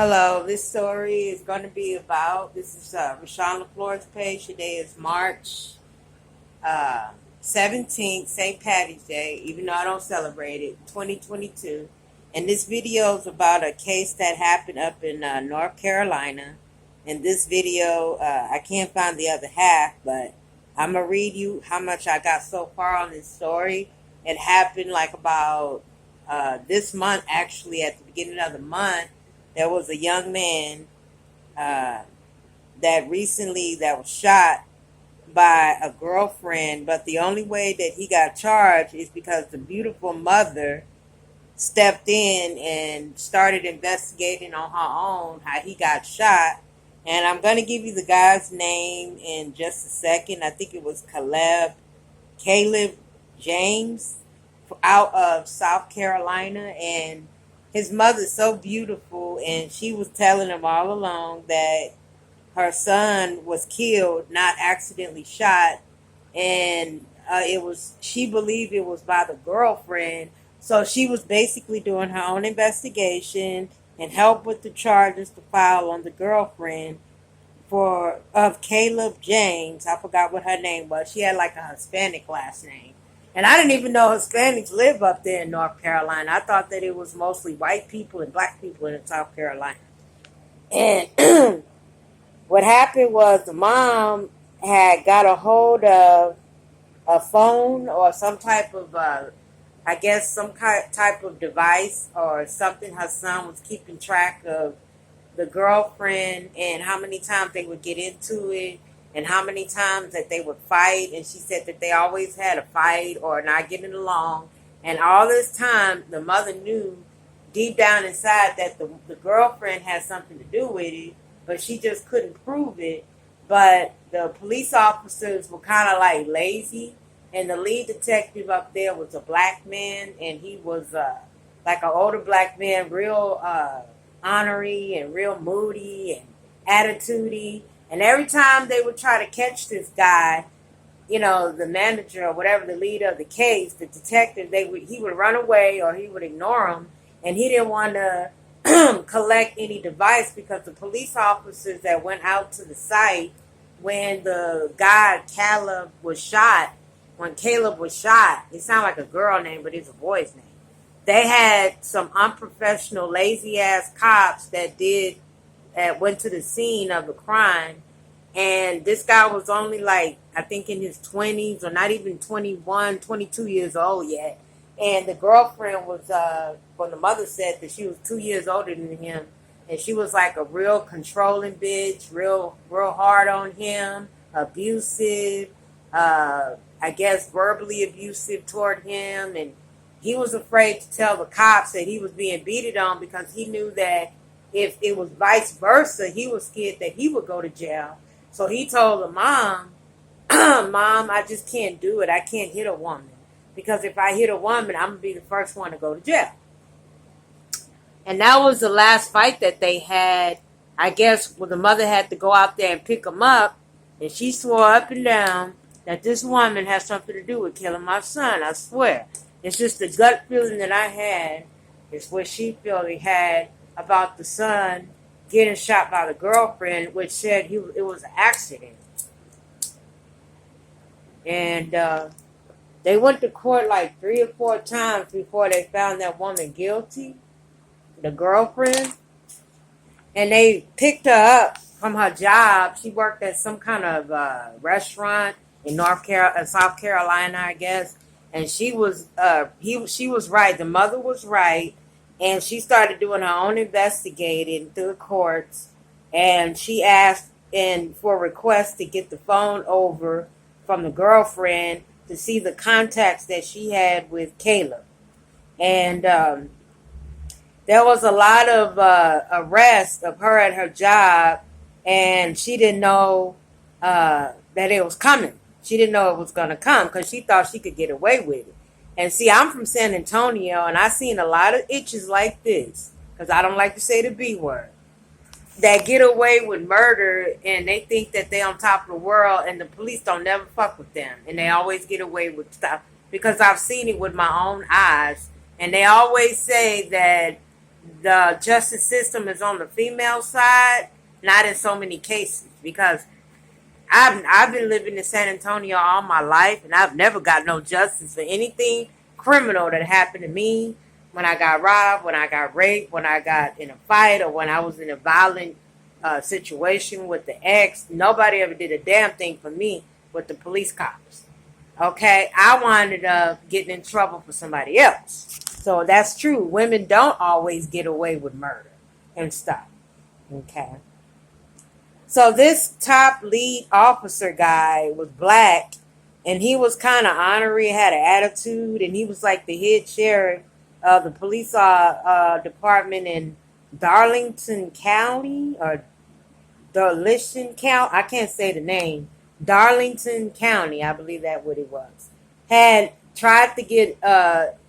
Hello, this story is going to be about, this is Rashaan Leflore's page. Today is March 17th, St. Patty's Day, even though I don't celebrate it, 2022. And this video is about a case that happened up in North Carolina. In this video, I can't find the other half, but I'm going to read you how much I got so far on this story. It happened like about this month, actually, at the beginning of the month. There was a young man that was shot by a girlfriend, but the only way that he got charged is because the beautiful mother stepped in and started investigating on her own how he got shot. And I'm going to give you the guy's name in just a second. I think it was Caleb James out of South Carolina. And his mother's so beautiful, and she was telling him all along that her son was killed, not accidentally shot, and she believed it was by the girlfriend. So she was basically doing her own investigation and help with the charges to file on the girlfriend of Caleb James. I forgot what her name was. She had like a Hispanic last name. And I didn't even know Hispanics live up there in North Carolina. I thought that it was mostly white people and black people in South Carolina. And what happened was the mom had got a hold of a phone or some type of, some type of device or something. Her son was keeping track of the girlfriend and how many times they would get into it and how many times that they would fight. And she said that they always had a fight or not getting along. And all this time, the mother knew deep down inside that the girlfriend had something to do with it, but she just couldn't prove it. But the police officers were kind of like lazy. And the lead detective up there was a black man, and he was like an older black man, real ornery and real moody and attitudey. And every time they would try to catch this guy, the manager or whatever, the leader of the case, the detective, he would run away or he would ignore him. And he didn't want to collect any device because the police officers that went out to the site when the guy Caleb was shot, it sounded like a girl name, but it's a boy's name. They had some unprofessional, lazy-ass cops that went to the scene of the crime, and this guy was only like, I think in his 20s or not even 21, 22 years old yet. And the girlfriend was, the mother said that she was 2 years older than him, and she was like a real controlling bitch, real hard on him, abusive, verbally abusive toward him. And he was afraid to tell the cops that he was being beaten on because he knew that if it was vice versa, he was scared that he would go to jail. So he told the mom, Mom, I just can't do it. I can't hit a woman. Because if I hit a woman, I'm going to be the first one to go to jail. And that was the last fight that they had. I guess when the mother had to go out there and pick him up. And she swore up and down that this woman has something to do with killing my son. I swear. It's just the gut feeling that I had is what she felt he had about the son getting shot by the girlfriend, which said it was an accident. And they went to court like 3 or 4 times before they found that woman guilty, the girlfriend. And they picked her up from her job. She worked at some kind of restaurant in South Carolina, I guess. And she was right. The mother was right. And she started doing her own investigating through the courts. And she asked for a request to get the phone over from the girlfriend to see the contacts that she had with Caleb. And there was a lot of arrests of her at her job. And she didn't know that it was coming. She didn't know it was going to come because she thought she could get away with it. And see, I'm from San Antonio, and I've seen a lot of itches like this, because I don't like to say the B word, that get away with murder, and they think that they're on top of the world, and the police don't never fuck with them, and they always get away with stuff, because I've seen it with my own eyes. And they always say that the justice system is on the female side, not in so many cases, because I've been living in San Antonio all my life, and I've never got no justice for anything criminal that happened to me. When I got robbed, when I got raped, when I got in a fight, or when I was in a violent situation with the ex, nobody ever did a damn thing for me with the police cops. Okay, I wound up getting in trouble for somebody else. So that's true. Women don't always get away with murder and stuff. Okay. So this top lead officer guy was black, and he was kind of ornery, had an attitude, and he was like the head sheriff of the police department in Darlington County, or Darlington County. I can't say the name. Darlington County, I believe that's what it was. Had tried to get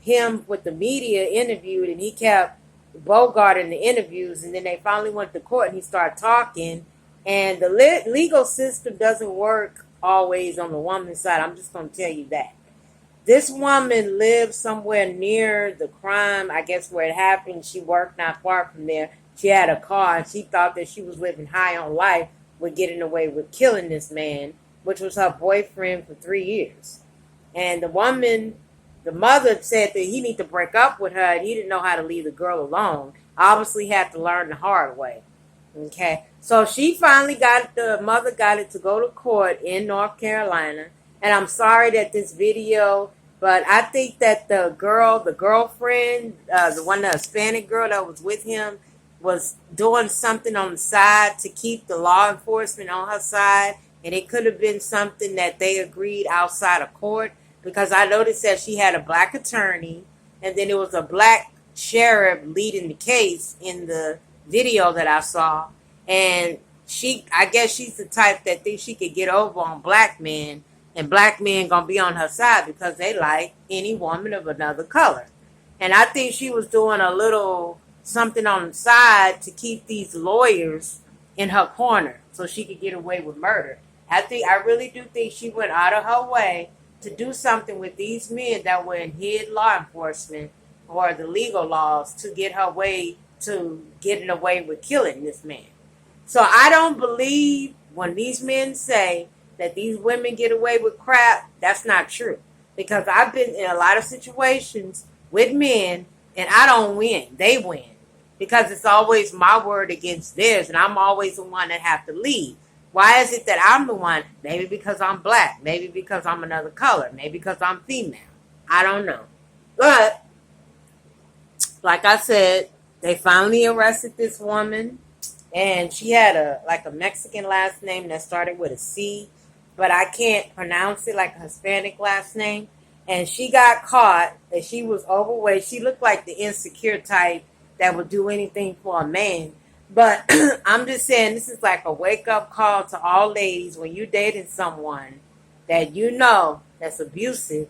him with the media interviewed, and he kept bogarting the interviews, and then they finally went to court, and he started talking. And the legal system doesn't work always on the woman's side. I'm just going to tell you that. This woman lived somewhere near the crime, I guess, where it happened. She worked not far from there. She had a car, and she thought that she was living high on life with getting away with killing this man, which was her boyfriend for 3 years. And the mother said that he need to break up with her, and he didn't know how to leave the girl alone. Obviously had to learn the hard way. Okay, so the mother got it to go to court in North Carolina. And I'm sorry that this video, but I think that the girlfriend, the Hispanic girl that was with him, was doing something on the side to keep the law enforcement on her side. And it could have been something that they agreed outside of court, because I noticed that she had a black attorney, and then it was a black sheriff leading the case in the video that I saw. And I guess she's the type that thinks she could get over on black men, and black men gonna be on her side because they like any woman of another color. And I think she was doing a little something on the side to keep these lawyers in her corner so she could get away with murder. I really do think she went out of her way to do something with these men that were in hid law enforcement or the legal laws to get her way to getting away with killing this man. So I don't believe when these men say that these women get away with crap. That's not true. Because I've been in a lot of situations with men, and I don't win. They win. Because it's always my word against theirs, and I'm always the one that have to lead. Why is it that I'm the one? Maybe because I'm black. Maybe because I'm another color. Maybe because I'm female. I don't know. But, like I said, they finally arrested this woman, and she had a Mexican last name that started with a C, but I can't pronounce it, like a Hispanic last name. And she got caught, and she was overweight. She looked like the insecure type that would do anything for a man. But I'm just saying, this is like a wake-up call to all ladies. When you're dating someone that you know that's abusive,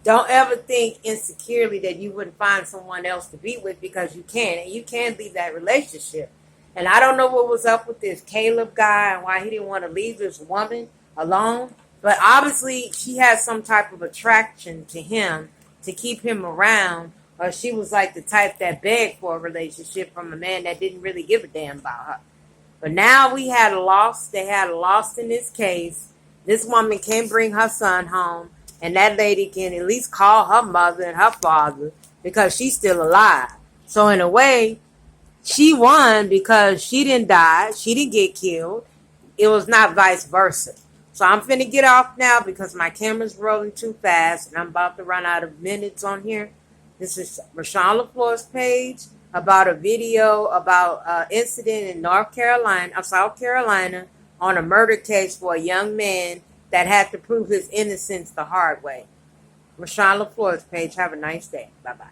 don't ever think insecurely that you wouldn't find someone else to be with, because you can. And you can leave that relationship. And I don't know what was up with this Caleb guy and why he didn't want to leave this woman alone. But obviously she has some type of attraction to him to keep him around. Or she was like the type that begged for a relationship from a man that didn't really give a damn about her. But now we had a loss. They had a loss in this case. This woman can bring her son home. And that lady can at least call her mother and her father because she's still alive. So in a way, she won because she didn't die. She didn't get killed. It was not vice versa. So I'm finna get off now because my camera's rolling too fast and I'm about to run out of minutes on here. This is Rashaan Leflore's page about a video about an incident in South Carolina on a murder case for a young man that had to prove his innocence the hard way. Rashaan Leflore's page. Have a nice day. Bye-bye.